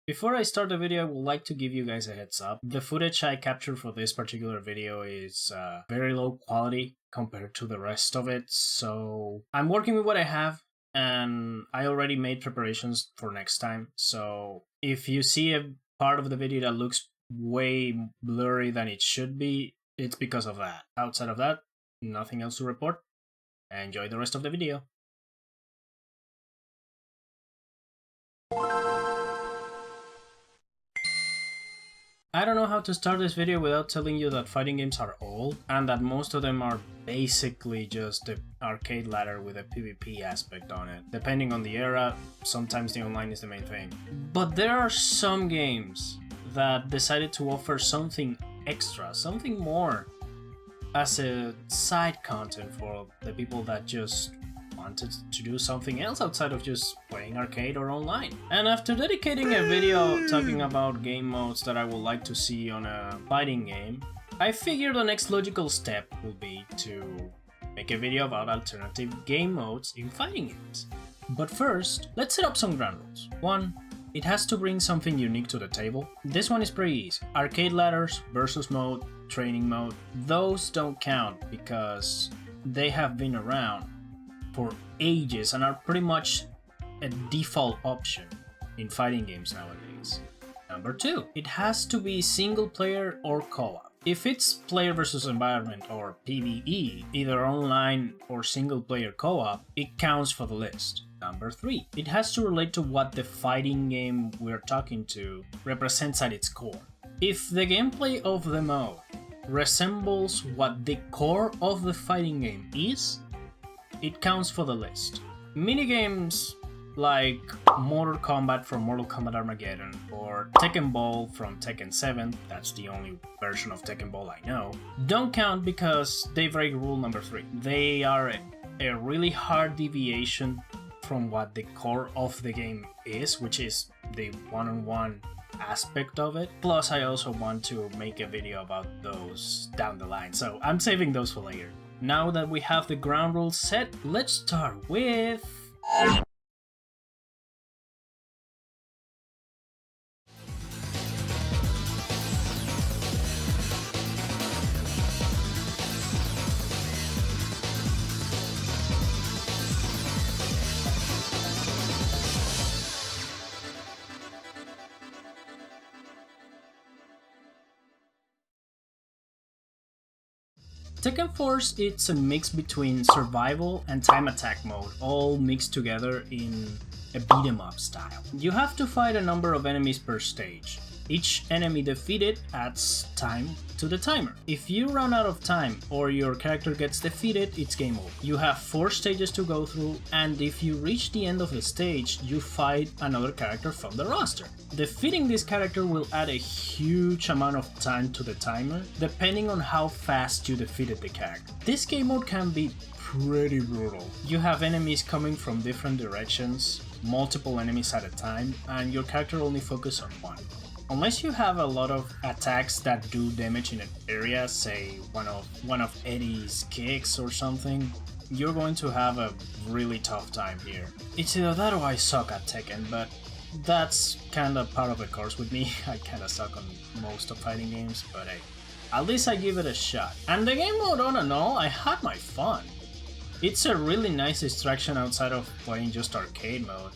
Before I start the video, I would like to give you guys a heads up. The footage I captured for this particular video is very low quality compared to the rest of it, so I'm working with what I have, and I already made preparations for next time. So if you see a part of the video that looks way blurry than it should be, it's because of that. Outside of that, nothing else to report. Enjoy the rest of the video. I don't know how to start this video without telling you that fighting games are old, and that most of them are basically just the arcade ladder with a PvP aspect on it. Depending on the era, sometimes the online is the main thing. But there are some games that decided to offer something extra, something more, as a side content for the people that just wanted to do something else outside of just playing arcade or online. And after dedicating a video talking about game modes that I would like to see on a fighting game, I figured the next logical step would be to make a video about alternative game modes in fighting games. But first, let's set up some ground rules. 1. It has to bring something unique to the table. This one is pretty easy. Arcade ladders, versus mode, training mode, those don't count because they have been around for ages and are pretty much a default option in fighting games nowadays. Number 2, it has to be single player or co-op. If it's player versus environment or PvE, either online or single player co-op, it counts for the list. Number 3, it has to relate to what the fighting game we're talking to represents at its core. If the gameplay of the mode resembles what the core of the fighting game is, it counts for the list. Minigames like Mortal Kombat from Mortal Kombat Armageddon or Tekken Ball from Tekken 7, that's the only version of Tekken Ball I know, don't count because they break rule number 3. They are a really hard deviation from what the core of the game is, which is the one-on-one aspect of it. Plus, I also want to make a video about those down the line, so I'm saving those for later. Now that we have the ground rules set, let's start with... Tekken Force, it's a mix between survival and time attack mode, all mixed together in a beat 'em up style. You have to fight a number of enemies per stage. Each enemy defeated adds time to the timer. If you run out of time or your character gets defeated, it's game over. You have 4 stages to go through, and if you reach the end of the stage, you fight another character from the roster. Defeating this character will add a huge amount of time to the timer, depending on how fast you defeated the character. This game mode can be pretty brutal. You have enemies coming from different directions, multiple enemies at a time, and your character only focuses on one. Unless you have a lot of attacks that do damage in an area, say one of Eddie's kicks or something, you're going to have a really tough time here. It's either that or I suck at Tekken, but that's kinda part of the course with me. I kinda suck on most of fighting games, but hey, at least I give it a shot. And the game mode on and all, I had my fun. It's a really nice distraction outside of playing just arcade mode.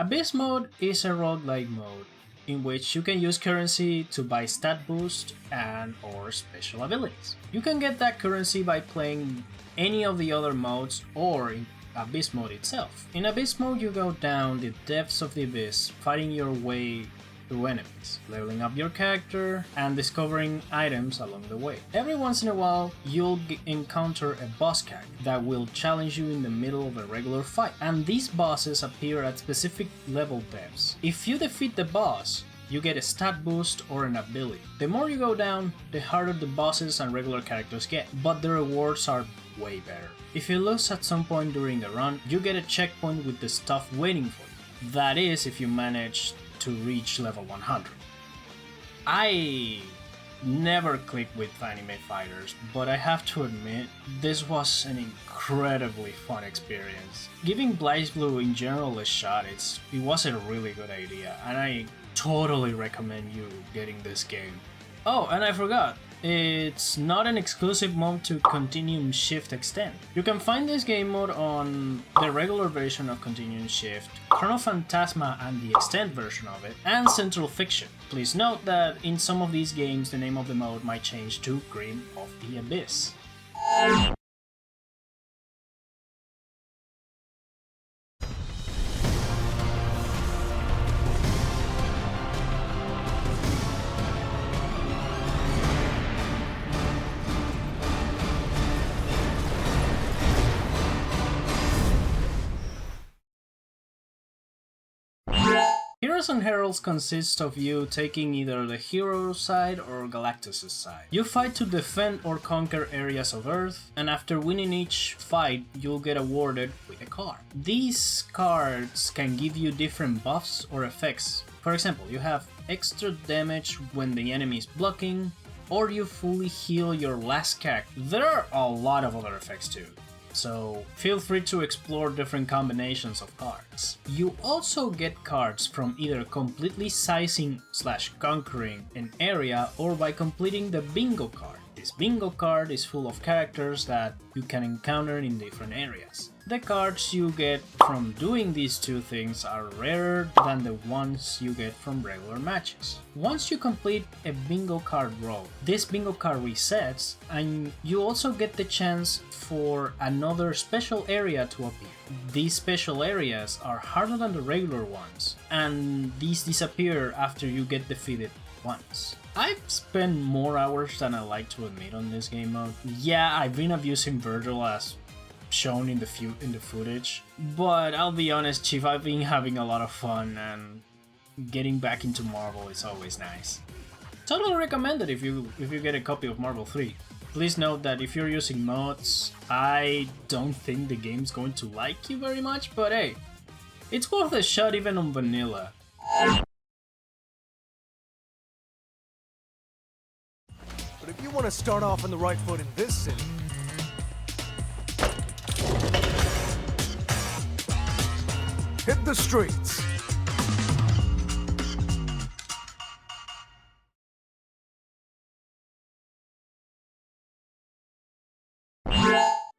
Abyss mode is a roguelike mode in which you can use currency to buy stat boost and or special abilities. You can get that currency by playing any of the other modes or in Abyss mode itself. In Abyss mode you go down the depths of the abyss, fighting your way through enemies, leveling up your character, and discovering items along the way. Every once in a while, you'll encounter a boss character that will challenge you in the middle of a regular fight, and these bosses appear at specific level depths. If you defeat the boss, you get a stat boost or an ability. The more you go down, the harder the bosses and regular characters get, but the rewards are way better. If you lose at some point during a run, you get a checkpoint with the stuff waiting for you. That is if you manage to reach level 100. I never clicked with anime fighters, but I have to admit, this was an incredibly fun experience. Giving BlazBlue in general a shot, it was a really good idea, and I totally recommend you getting this game. Oh, and I forgot, it's not an exclusive mode to Continuum Shift Extend. You can find this game mode on the regular version of Continuum Shift, Chrono Phantasma and the Extend version of it, and Central Fiction. Please note that in some of these games the name of the mode might change to Grim of the Abyss. Heroes and Heralds consists of you taking either the hero side or Galactus' side. You fight to defend or conquer areas of Earth, and after winning each fight, you'll get awarded with a card. These cards can give you different buffs or effects. For example, you have extra damage when the enemy is blocking, or you fully heal your last character. There are a lot of other effects too, so feel free to explore different combinations of cards. You also get cards from either completely sizing/conquering an area or by completing the bingo card. This bingo card is full of characters that you can encounter in different areas. The cards you get from doing these two things are rarer than the ones you get from regular matches. Once you complete a bingo card row, this bingo card resets and you also get the chance for another special area to appear. These special areas are harder than the regular ones, and these disappear after you get defeated once. I've spent more hours than I like to admit on this game mode. Yeah, I've been abusing Virgil as shown in the footage, but I'll be honest, Chief, I've been having a lot of fun, and getting back into Marvel is always nice. Totally recommend it if you get a copy of Marvel 3. Please note that if you're using mods, I don't think the game's going to like you very much, but hey, it's worth a shot even on vanilla. But if you want to start off on the right foot in this city, hit the streets.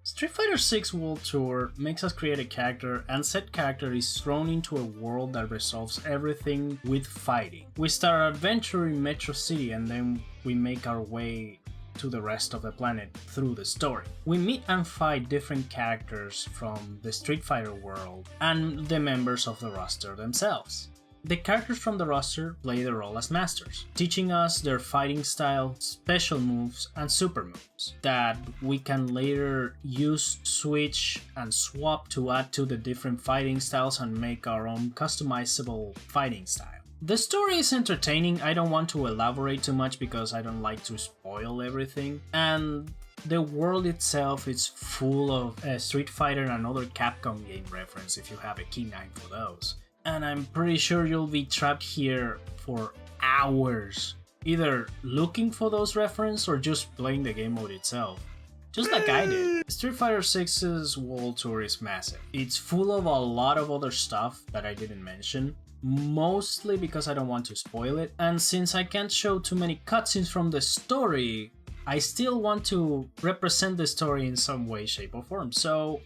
Street Fighter 6 World Tour makes us create a character, and said character is thrown into a world that resolves everything with fighting. We start our adventure in Metro City and then we make our way to the rest of the planet through the story. We meet and fight different characters from the Street Fighter world and the members of the roster themselves. The characters from the roster play the role as masters, teaching us their fighting style, special moves, and super moves that we can later use, switch, and swap to add to the different fighting styles and make our own customizable fighting style. The story is entertaining. I don't want to elaborate too much because I don't like to spoil everything, and the world itself is full of Street Fighter and other Capcom game reference if you have a keen eye for those. And I'm pretty sure you'll be trapped here for hours, either looking for those references or just playing the game mode itself, just like I did. Street Fighter 6's World Tour is massive. It's full of a lot of other stuff that I didn't mention, mostly because I don't want to spoil it, and since I can't show too many cutscenes from the story, I still want to represent the story in some way, shape or form, so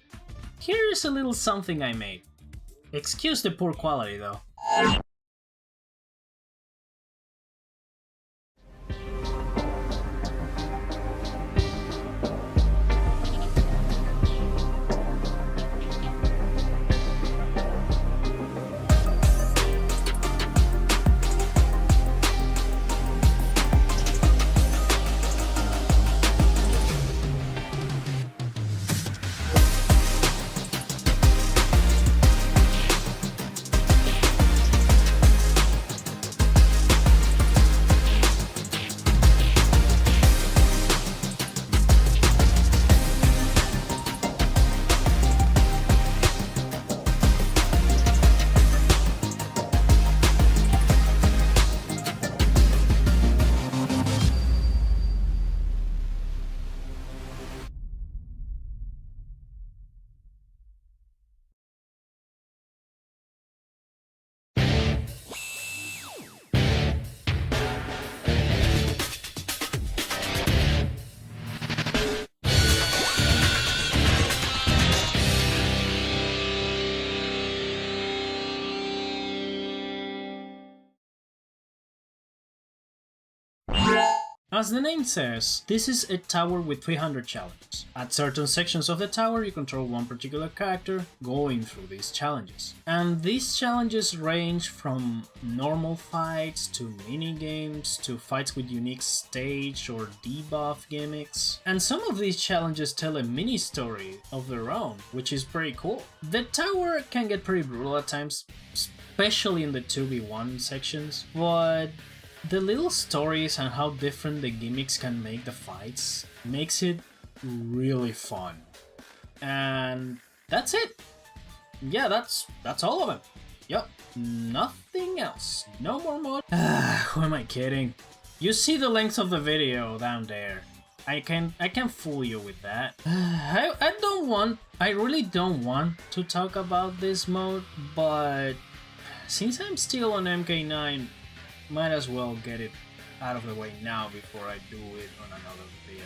here's a little something I made. Excuse the poor quality though. As the name says, this is a tower with 300 challenges. At certain sections of the tower, you control one particular character going through these challenges. And these challenges range from normal fights to mini-games to fights with unique stage or debuff gimmicks. And some of these challenges tell a mini-story of their own, which is pretty cool. The tower can get pretty brutal at times, especially in the 2v1 sections, but the little stories and how different the gimmicks can make the fights makes it really fun. And that's it. Yeah, that's all of it. Yep, nothing else. No more mod. Who am I kidding? You see the length of the video down there. I can fool you with that. I really don't want to talk about this mode, but since I'm still on MK9, might as well get it out of the way now before I do it on another video.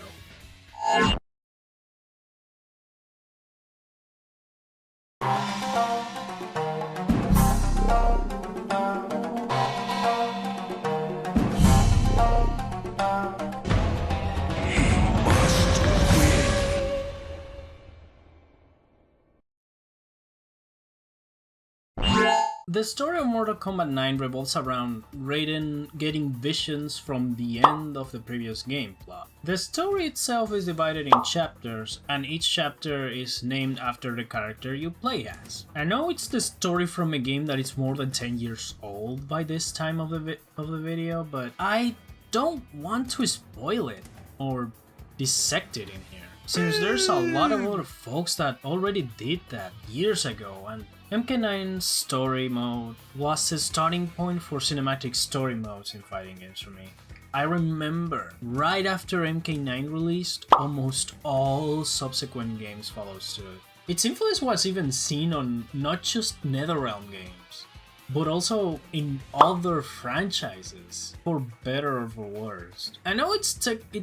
The story of Mortal Kombat 9 revolves around Raiden getting visions from the end of the previous game plot. The story itself is divided in chapters, and each chapter is named after the character you play as. I know it's the story from a game that is more than 10 years old by this time of the video, but I don't want to spoil it or dissect it in here, since there's a lot of other folks that already did that years ago, and MK9's story mode was a starting point for cinematic story modes in fighting games for me. I remember right after MK9 released, almost all subsequent games followed suit. Its influence was even seen on not just NetherRealm games, but also in other franchises, for better or for worse. I know it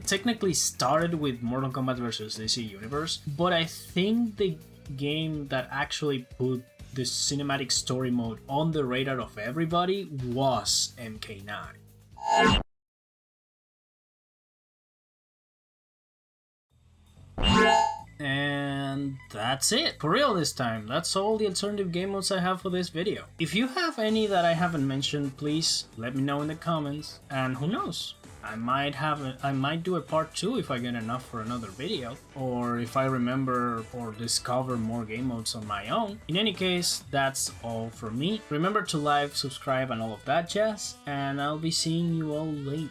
technically started with Mortal Kombat vs DC Universe, but I think the game that actually put the cinematic story mode on the radar of everybody was MK9. And that's it, for real this time. That's all the alternative game modes I have for this video. If you have any that I haven't mentioned, please let me know in the comments, and who knows, I might do a part 2 if I get enough for another video, or if I remember or discover more game modes on my own. In any case, that's all from me. Remember to like, subscribe and all of that jazz, and I'll be seeing you all later.